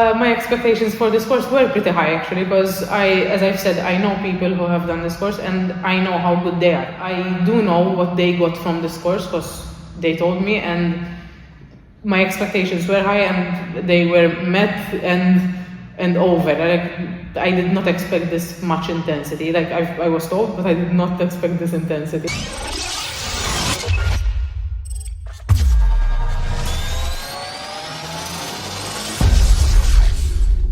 My expectations for this course were pretty high actually, because as I've said, I know people who have done this course and I know how good they are. I do know what they got from this course because they told me, and my expectations were high and they were met and over. I did not expect this much intensity. I was told, but I did not expect this intensity.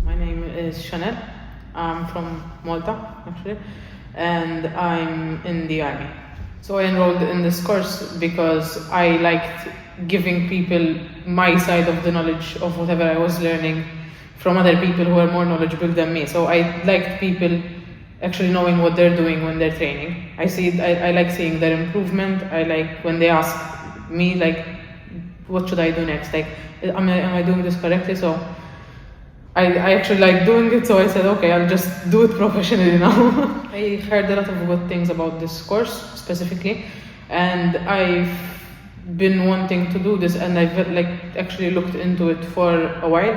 My name is Chanelle. I'm from Malta, actually, and I'm in the army. So I enrolled in this course because I liked giving people my side of the knowledge of whatever I was learning from other people who are more knowledgeable than me. So I liked people actually knowing what they're doing when they're training. I like seeing their improvement. I like when they ask me, like, what should I do next? Like, am I doing this correctly? So I actually like doing it, so I said, okay, I'll just do it professionally now. I heard a lot of good things about this course specifically, and I've been wanting to do this, and I've actually looked into it for a while,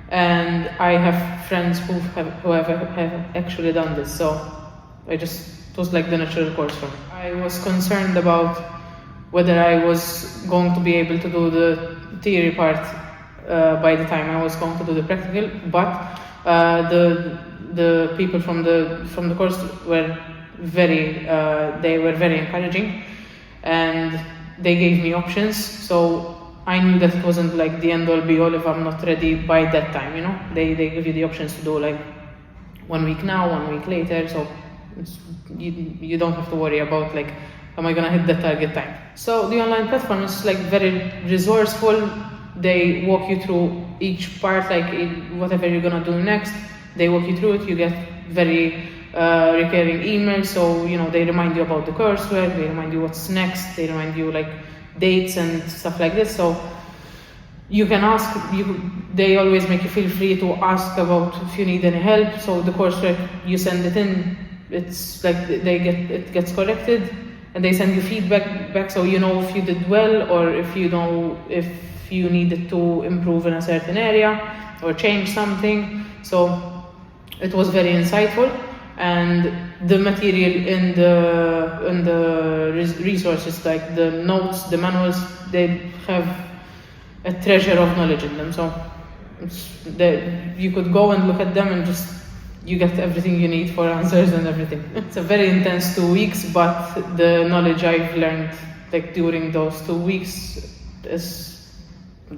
and I have friends who have actually done this, so it was like the natural course for me. I was concerned about whether I was going to be able to do the theory part by the time I was going to do the practical, but the people from the course were very encouraging, and they gave me options. So I knew that it wasn't like the end all be all if I'm not ready by that time. You know, they give you the options to do like 1 week now, 1 week later. So you don't have to worry about like, am I gonna hit the target time? So the online platform is like very resourceful. They walk you through each part, like whatever you're gonna do next, they walk you through it. You get very recurring emails, so you know they remind you about the coursework, they remind you what's next, they remind you like dates and stuff like this. So you can ask, they always make you feel free to ask about if you need any help. So the coursework, you send it in, it's like it gets corrected, and they send you feedback back, so you know if you did well or if you needed to improve in a certain area or change something. So it was very insightful, and the material in the resources, like the notes, the manuals, they have a treasure of knowledge in them. So you could go and look at them and you get everything you need for answers and everything. It's a very intense 2 weeks, but the knowledge I've learned like during those 2 weeks is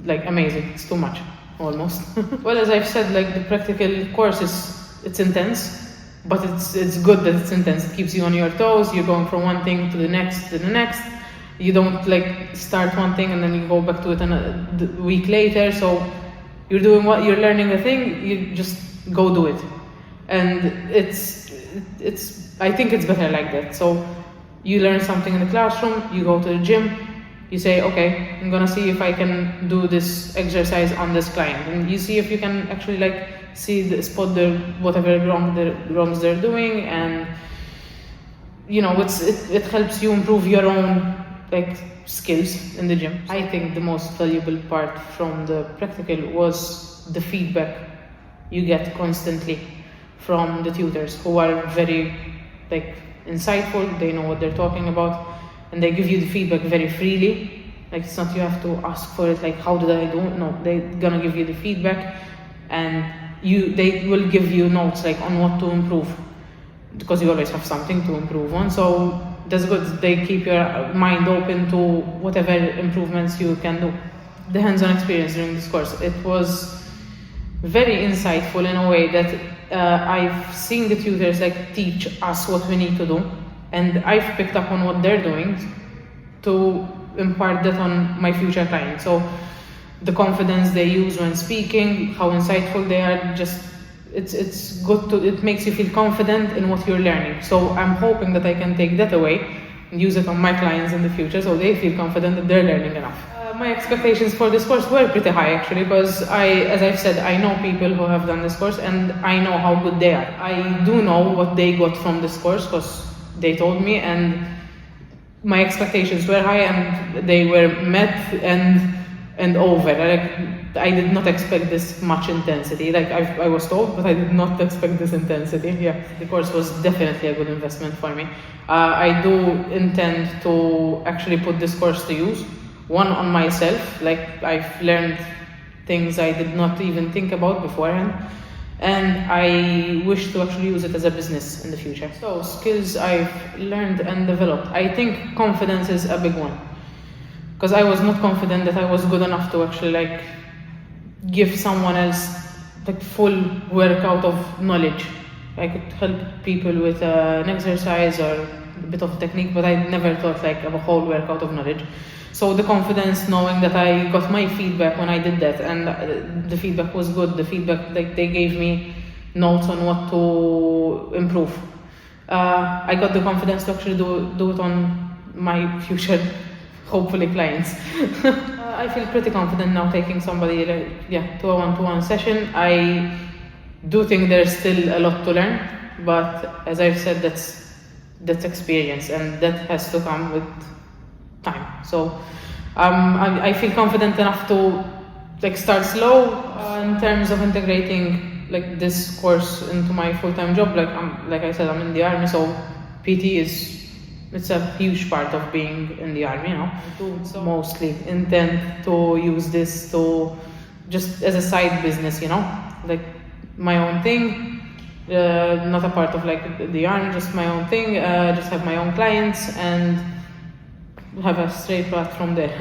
like amazing. It's too much, almost. Well, as I've said, like the practical course it's intense, but it's good that it's intense. It keeps you on your toes. You're going from one thing to the next You don't like start one thing and then you go back to it a week later. So you're learning a thing, you just go do it. And I think it's better like that. So you learn something in the classroom, you go to the gym, you say, okay, I'm gonna see if I can do this exercise on this client, and you see if you can actually like spot whatever wrongs they're doing, and you know it helps you improve your own like skills in the gym. I think the most valuable part from the practical was the feedback you get constantly from the tutors, who are very like insightful. They know what they're talking about, and they give you the feedback very freely. Like it's not you have to ask for it, like how did I do? No, they're gonna give you the feedback, and they will give you notes like on what to improve, because you always have something to improve on. So that's good. They keep your mind open to whatever improvements you can do. The hands-on experience during this course, it was very insightful in a way that I've seen the tutors like teach us what we need to do, and I've picked up on what they're doing to impart that on my future clients. So the confidence they use when speaking, how insightful they are, it's good it makes you feel confident in what you're learning. So I'm hoping that I can take that away and use it on my clients in the future, so they feel confident that they're learning enough. My expectations for this course were pretty high actually, because as I've said, I know people who have done this course and I know how good they are. I do know what they got from this course because they told me, and my expectations were high and they were met and over. Like, I did not expect this much intensity. Like, I was told, but I did not expect this intensity. Yeah, the course was definitely a good investment for me. I do intend to actually put this course to use. One, on myself, like I've learned things I did not even think about beforehand. And I wish to actually use it as a business in the future. So, skills I've learned and developed. I think confidence is a big one. Because I was not confident that I was good enough to actually like give someone else like full workout of knowledge. I could help people with an exercise or a bit of technique, but I never thought like of a whole workout of knowledge. So the confidence knowing that I got my feedback when I did that, and the feedback was good. The feedback, like, they gave me notes on what to improve. I got the confidence to actually do it on my future, hopefully, clients. I feel pretty confident now taking somebody to a one-to-one session. I do think there's still a lot to learn, but as I've said, that's experience, and that has to come with time. So I feel confident enough to like start slow in terms of integrating like this course into my full-time job. Like I said, I'm in the army, so PT it's a huge part of being in the army, you know. So mostly intend to use this to just as a side business, you know, like my own thing, not a part of like the army, just my own thing, just have my own clients and have a straight path from there.